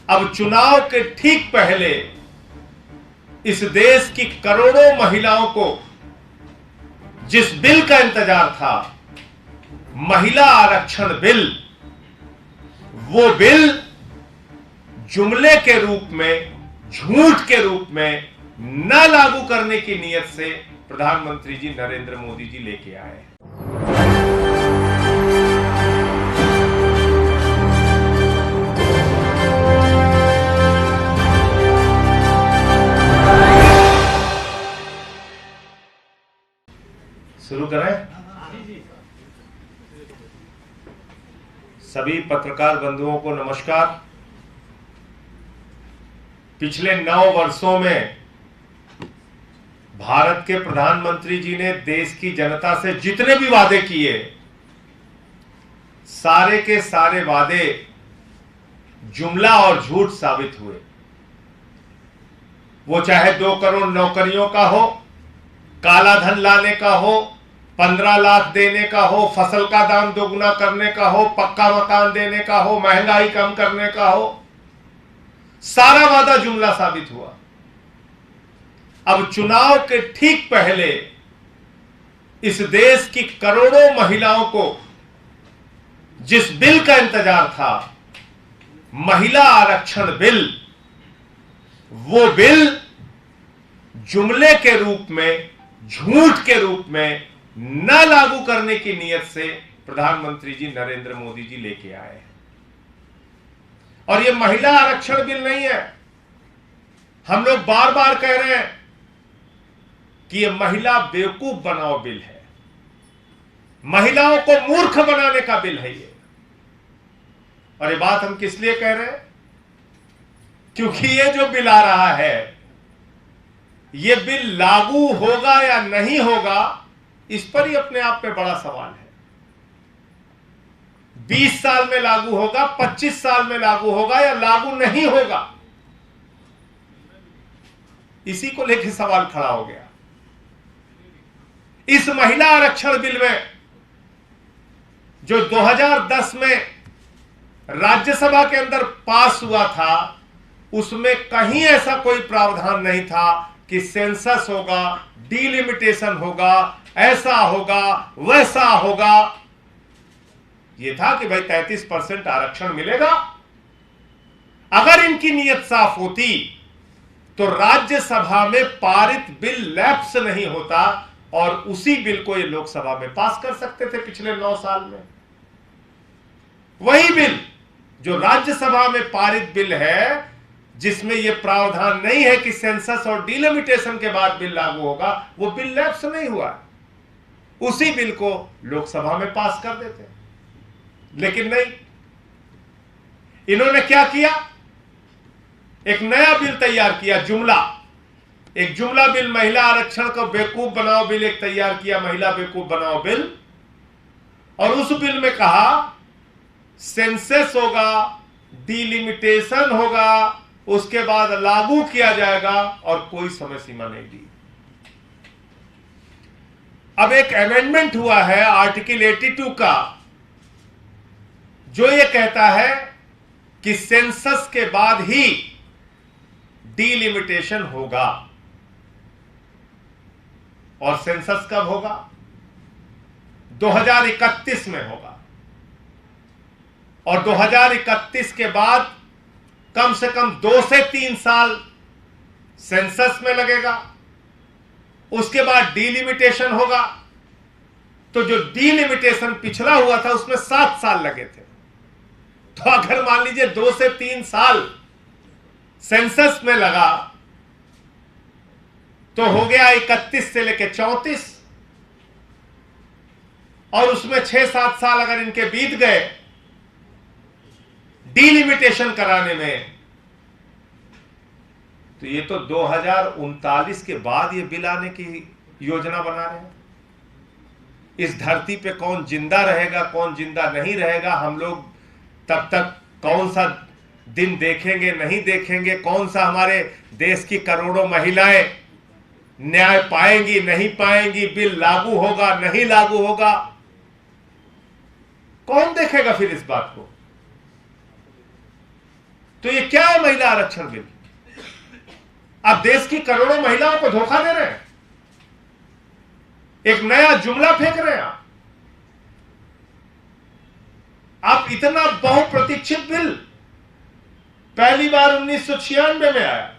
अब चुनाव के ठीक पहले इस देश की करोड़ों महिलाओं को जिस बिल का इंतजार था, महिला आरक्षण बिल, वो बिल जुमले के रूप में, झूठ के रूप में न लागू करने की नीयत से प्रधानमंत्री जी नरेंद्र मोदी जी लेके आए। शुरू करें। सभी पत्रकार बंधुओं को नमस्कार। पिछले 9 वर्षों में भारत के प्रधानमंत्री जी ने देश की जनता से जितने भी वादे किए, सारे के सारे वादे जुमला और झूठ साबित हुए। वो चाहे 2 करोड़ नौकरियों का हो, काला धन लाने का हो, 15 लाख देने का हो, फसल का दाम दोगुना करने का हो, पक्का मकान देने का हो, महंगाई कम करने का हो, सारा वादा जुमला साबित हुआ। अब चुनाव के ठीक पहले इस देश की करोड़ों महिलाओं को जिस बिल का इंतजार था, महिला आरक्षण बिल, वो बिल जुमले के रूप में, झूठ के रूप में न लागू करने की नीयत से प्रधानमंत्री जी नरेंद्र मोदी जी लेके आए। और ये महिला आरक्षण बिल नहीं है। हम लोग बार बार कह रहे हैं कि ये महिला बेवकूफ बनाओ बिल है, महिलाओं को मूर्ख बनाने का बिल है ये। और ये बात हम किस लिए कह रहे हैं? क्योंकि ये जो बिल आ रहा है, ये बिल लागू होगा या नहीं होगा, इस पर ही अपने आप में बड़ा सवाल है। 20 साल में लागू होगा, 25 साल में लागू होगा या लागू नहीं होगा, इसी को लेकर सवाल खड़ा हो गया। इस महिला आरक्षण बिल में जो 2010 में राज्यसभा के अंदर पास हुआ था, उसमें कहीं ऐसा कोई प्रावधान नहीं था कि सेंसस होगा, डिलिमिटेशन होगा, ऐसा होगा, वैसा होगा। यह था कि भाई 33% आरक्षण मिलेगा। अगर इनकी नीयत साफ होती तो राज्यसभा में पारित बिल लैप्स नहीं होता और उसी बिल को ये लोकसभा में पास कर सकते थे पिछले 9 साल में। वही बिल जो राज्यसभा में पारित बिल है, जिसमें यह प्रावधान नहीं है कि सेंसस और डिलिमिटेशन के बाद बिल लागू होगा, वो बिल लैप्स नहीं हुआ, उसी बिल को लोकसभा में पास कर देते। लेकिन नहीं, इन्होंने क्या किया? एक नया बिल तैयार किया, जुमला। एक जुमला बिल, महिला आरक्षण को बेवकूफ बनाओ बिल एक तैयार किया, महिला बेवकूफ बनाओ बिल। और उस बिल में कहा सेंसस होगा, डिलिमिटेशन होगा, उसके बाद लागू किया जाएगा और कोई समय सीमा नहीं दी। अब एक अमेंडमेंट हुआ है आर्टिकल 82 का, जो यह कहता है कि सेंसस के बाद ही डिलिमिटेशन होगा। और सेंसस कब होगा? 2031 में होगा। और 2031 के बाद कम से कम 2 से 3 साल सेंसस में लगेगा, उसके बाद डिलिमिटेशन होगा। तो जो डिलिमिटेशन पिछला हुआ था उसमें 7 साल लगे थे। तो अगर मान लीजिए 2 से 3 साल सेंसस में लगा तो हो गया 31 से लेकर 34, और उसमें 6-7 साल अगर इनके बीत गए डिलिमिटेशन कराने में, तो ये तो 2039 के बाद ये बिल आने की योजना बना रहे हैं। इस धरती पे कौन जिंदा रहेगा, कौन जिंदा नहीं रहेगा, हम लोग तब तक कौन सा दिन देखेंगे, नहीं देखेंगे, कौन सा हमारे देश की करोड़ों महिलाएं न्याय पाएंगी, नहीं पाएंगी, बिल लागू होगा, नहीं लागू होगा, कौन देखेगा फिर इस बात को? तो ये क्या है महिला आरक्षण बिल? आप देश की करोड़ों महिलाओं को धोखा दे रहे हैं, एक नया जुमला फेंक रहे हैं आप इतना बहुप्रतीक्षित बिल पहली बार 1996 में आया,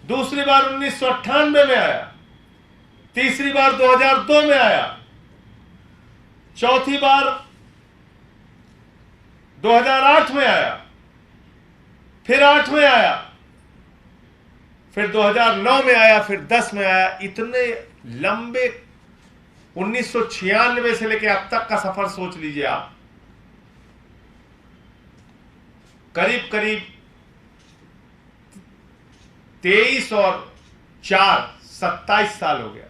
दूसरी बार 1998 में आया, तीसरी बार 2002 में आया, चौथी बार 2008 में आया, फिर 8 में आया, फिर 2009 में आया, फिर 10 में आया। इतने लंबे 1996 से लेकर अब तक का सफर सोच लीजिए आप, करीब करीब 23 और 4 27 साल हो गया।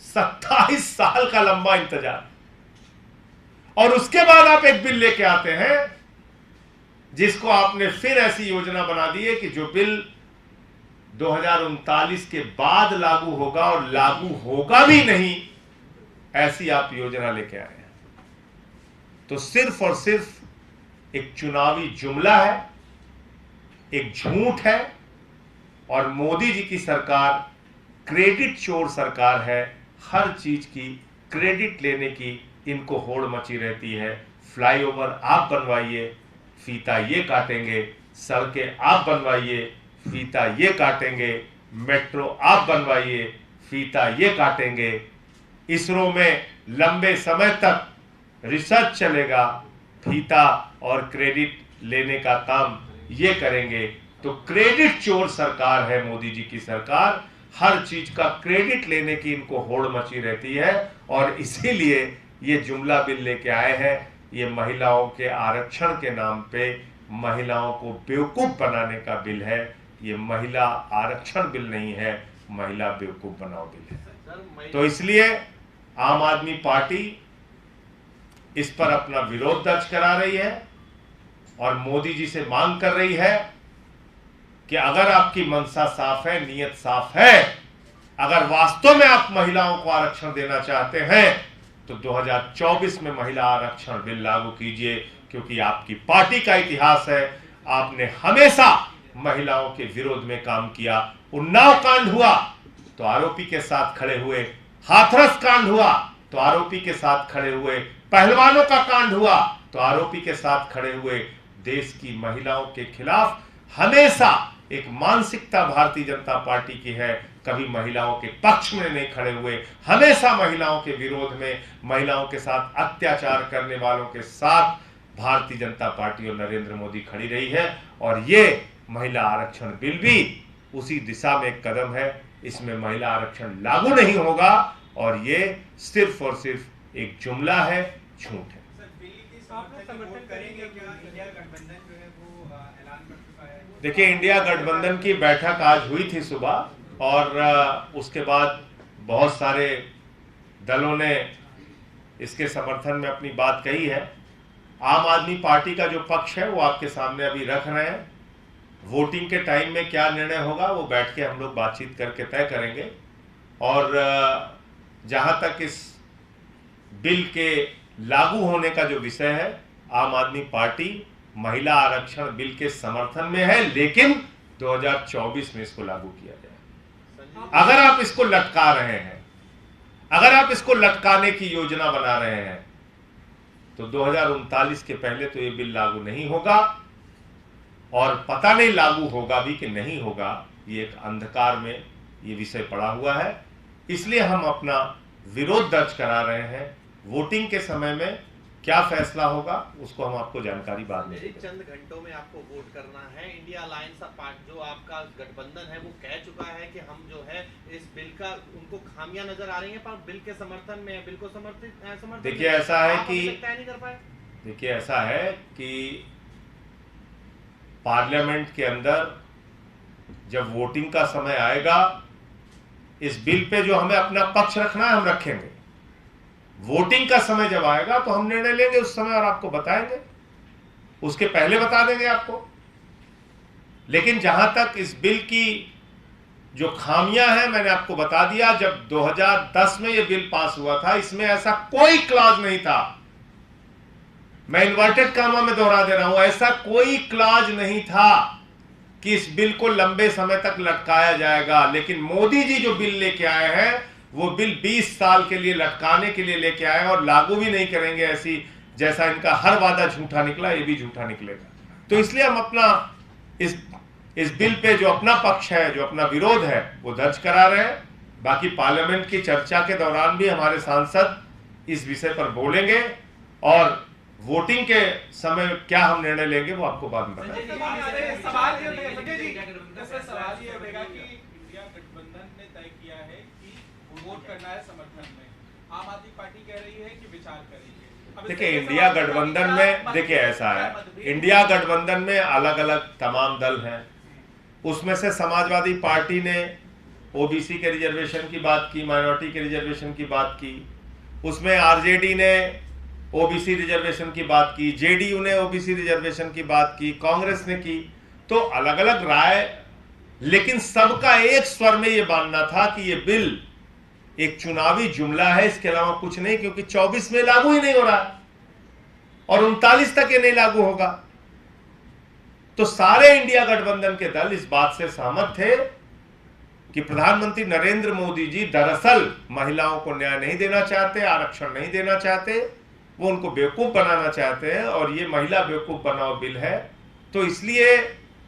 27 साल का लंबा इंतजार, और उसके बाद आप एक बिल लेके आते हैं जिसको आपने फिर ऐसी योजना बना दी है कि जो बिल 2039 के बाद लागू होगा, और लागू होगा भी नहीं, ऐसी आप योजना लेके आए हैं। तो सिर्फ और सिर्फ एक चुनावी जुमला है, एक झूठ है, और मोदी जी की सरकार क्रेडिट चोर सरकार है। हर चीज की क्रेडिट लेने की इनको होड़ मची रहती है। फ्लाईओवर आप बनवाइए, फीता ये काटेंगे, सड़कें आप बनवाइए, फीता ये काटेंगे, मेट्रो आप बनवाइए, फीता ये काटेंगे, इसरो में लंबे समय तक रिसर्च चलेगा, फीता और क्रेडिट लेने का काम ये करेंगे। तो क्रेडिट चोर सरकार है मोदी जी की सरकार। हर चीज का क्रेडिट लेने की इनको होड़ मची रहती है, और इसीलिए ये जुमला बिल लेके आए हैं। ये महिलाओं के आरक्षण के नाम पे महिलाओं को बेवकूफ बनाने का बिल है। ये महिला आरक्षण बिल नहीं है, महिला बेवकूफ बनाओ बिल है। तो इसलिए आम आदमी पार्टी इस पर अपना विरोध दर्ज करा रही है, और मोदी जी से मांग कर रही है कि अगर आपकी मंशा साफ है, नीयत साफ है, अगर वास्तव में आप महिलाओं को आरक्षण देना चाहते हैं, तो 2024 में महिला आरक्षण बिल लागू कीजिए, क्योंकि आपकी पार्टी का इतिहास है, आपने हमेशा महिलाओं के विरोध में काम किया। उन्नाव कांड हुआ तो आरोपी के साथ खड़े हुए, हाथरस कांड हुआ तो आरोपी के साथ खड़े हुए, पहलवानों का कांड हुआ तो आरोपी के साथ खड़े हुए। देश की महिलाओं के खिलाफ हमेशा एक मानसिकता भारतीय जनता पार्टी की है, कभी महिलाओं के पक्ष में नहीं खड़े हुए, हमेशा महिलाओं के विरोध में, महिलाओं के साथ अत्याचार करने वालों के साथ भारतीय जनता पार्टी और नरेंद्र मोदी खड़ी रही है। और ये महिला आरक्षण बिल भी उसी दिशा में एक कदम है। इसमें महिला आरक्षण लागू नहीं होगा, और ये सिर्फ और सिर्फ एक जुमला है, झूठ है। देखिए, इंडिया गठबंधन की बैठक आज हुई थी सुबह, और उसके बाद बहुत सारे दलों ने इसके समर्थन में अपनी बात कही है। आम आदमी पार्टी का जो पक्ष है वो आपके सामने अभी रख रहे हैं। वोटिंग के टाइम में क्या निर्णय होगा वो बैठ के हम लोग बातचीत करके तय करेंगे। और जहां तक इस बिल के लागू होने का जो विषय है, आम आदमी पार्टी महिला आरक्षण बिल के समर्थन में है, लेकिन 2024 में इसको लागू किया जाए। अगर आप इसको लटका रहे हैं, अगर आप इसको लटकाने की योजना बना रहे हैं, तो 2039 के पहले तो ये बिल लागू नहीं होगा, और पता नहीं लागू होगा भी कि नहीं होगा। ये एक अंधकार में ये विषय पड़ा हुआ है। इसलिए हम अपना विरोध दर्ज करा रहे हैं। वोटिंग के समय में क्या फैसला होगा उसको हम आपको जानकारी बाद में देंगे। चंद घंटों में आपको वोट करना है। इंडिया अलायंस पार्टी जो आपका गठबंधन है वो कह चुका है कि हम जो है इस बिल का, उनको खामियां नजर आ रही हैं, पर बिल के समर्थन में, बिल को समर्थन। देखिए ऐसा है कि नहीं कर पाए। देखिए ऐसा है कि पार्लियामेंट के अंदर जब वोटिंग का समय आएगा, इस बिल पे जो हमें अपना पक्ष रखना है हम रखेंगे। वोटिंग का समय जब आएगा तो हम निर्णय लेंगे उस समय, और आपको बताएंगे। उसके पहले बता देंगे आपको। लेकिन जहां तक इस बिल की जो खामियां हैं, मैंने आपको बता दिया। जब 2010 में यह बिल पास हुआ था, इसमें ऐसा कोई क्लॉज नहीं था मैं इन्वर्टेड कामा में दोहरा दे रहा हूं, ऐसा कोई क्लॉज नहीं था कि इस बिल को लंबे समय तक लटकाया जाएगा। लेकिन मोदी जी जो बिल लेके आए हैं वो बिल 20 साल के लिए लटकाने के लिए लेके आए और लागू भी नहीं करेंगे, ऐसी जैसा इनका हर वादा झूठा निकला ये भी झूठा निकलेगा। तो इसलिए हम अपना इस बिल पे जो अपना पक्ष है, जो अपना विरोध है, वो दर्ज करा रहे हैं। बाकी पार्लियामेंट की चर्चा के दौरान भी हमारे सांसद इस विषय पर बोलेंगे और वोटिंग के समय क्या हम निर्णय लेंगे वो आपको बाद में बताएंगे। सवाल ये होगा कि इंडिया गठबंधन ने तय किया है कि वोट करना है समर्थन में, आम आदमी पार्टी कह रही है कि विचार करेंगे। देखिए इंडिया गठबंधन में, देखिए ऐसा है, इंडिया गठबंधन में अलग अलग तमाम दल हैं। उसमें से समाजवादी पार्टी ने ओबीसी के रिजर्वेशन की बात की, माइनॉरिटी के रिजर्वेशन की बात की, उसमें आरजेडी ने ओबीसी रिजर्वेशन की बात की, जेडीयू ने ओबीसी रिजर्वेशन की बात की, कांग्रेस ने की। तो अलग अलग राय, लेकिन सबका एक स्वर में यह मानना था कि यह बिल एक चुनावी जुमला है, इसके अलावा कुछ नहीं, क्योंकि 24 में लागू ही नहीं हो रहा और 39 तक ये नहीं लागू होगा। तो सारे इंडिया गठबंधन के दल इस बात से सहमत थे कि प्रधानमंत्री नरेंद्र मोदी जी दरअसल महिलाओं को न्याय नहीं देना चाहते, आरक्षण नहीं देना चाहते, वो उनको बेवकूफ बनाना चाहते हैं और ये महिला बेवकूफ बनाओ बिल है। तो इसलिए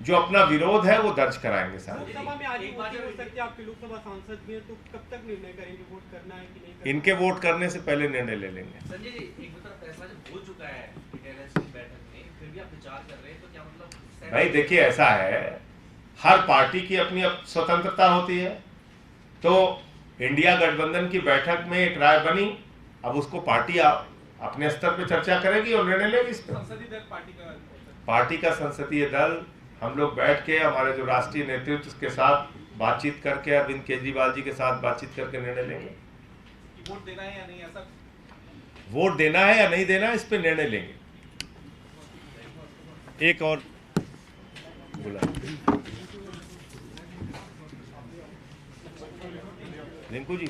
जो अपना विरोध है वो दर्ज कराएंगे साहब। लोकसभा में आज वोटिंग हो सकती है, आपके लोकसभा सांसद भी हैं, तो कब तक निर्णय करेंगे वोट करना है कि नहीं करना? इनके वोट करने से पहले निर्णय ले लेंगे। संजय जी, एक तरफ फैसला जब हो चुका है की बैठक में, फिर भी आप विचार कर रहे हैं, तो क्या मतलब? भाई देखिए ऐसा है, हर पार्टी की अपनी स्वतंत्रता होती है। तो इंडिया गठबंधन की बैठक में एक राय बनी, अब उसको पार्टी अपने स्तर पे चर्चा करेगी और निर्णय लेगी इस पर। संसदीय दल पार्टी का संसदीय दल हम लोग बैठ के हमारे जो राष्ट्रीय नेतृत्व के साथ बातचीत करके, अरविंद केजरीवाल जी के साथ बातचीत करके निर्णय लेंगे। वोट देना है या नहीं, ऐसा वोट देना है या नहीं देना, इस पे निर्णय लेंगे। एक और बोला रिंकू जी।